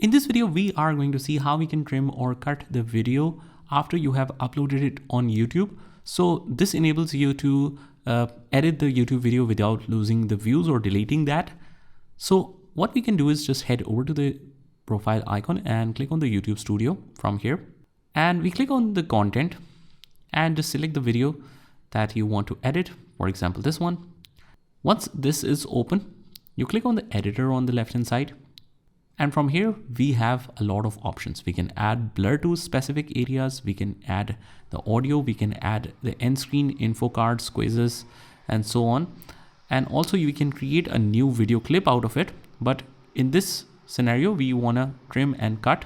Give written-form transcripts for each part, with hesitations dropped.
In this video, we are going to see how we can trim or cut the video after you have uploaded it on YouTube. So this enables you to edit the YouTube video without losing the views or deleting that. So what we can do is just head over to the profile icon and click on the YouTube Studio from here. And we click on the content and just select the video that you want to edit. For example, this one. Once this is open, you click on the editor on the left hand side. And from here, we have a lot of options. We can add blur to specific areas. We can add the audio. We can add the end screen, info cards, quizzes, and so on. And also we can create a new video clip out of it. But in this scenario, we want to trim and cut.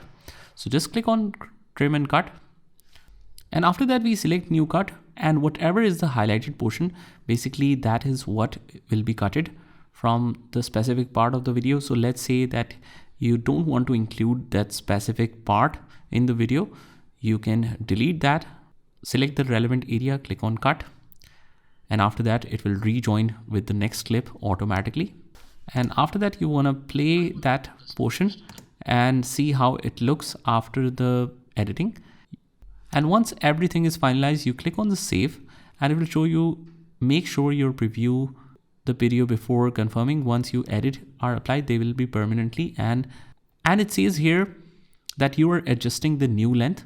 So just click on trim and cut. And after that, we select new cut, and whatever is the highlighted portion, basically that is what will be cutted from the specific part of the video. So let's say that you don't want to include that specific part in the video. You can delete that, select the relevant area, click on cut. And after that, it will rejoin with the next clip automatically. And after that, you want to play that portion and see how it looks after the editing. And once everything is finalized, you click on the save and it will show you, make sure your preview the video before confirming. Once you edit are applied, they will be permanently, and it says here that you are adjusting the new length.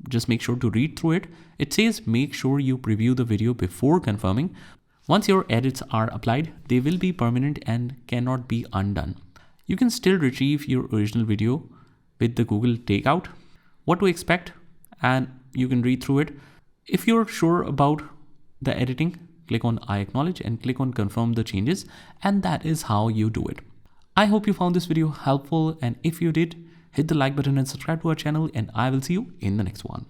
Just make sure to read through it. It says make sure you preview the video before confirming. Once your edits are applied, they will be permanent and cannot be undone. You can still retrieve your original video with the Google takeout. What to expect, and you can read through it. If you're sure about the editing, click on I acknowledge and click on confirm the changes, and that is how you do it. I hope you found this video helpful, and if you did, hit the like button and subscribe to our channel, and I will see you in the next one.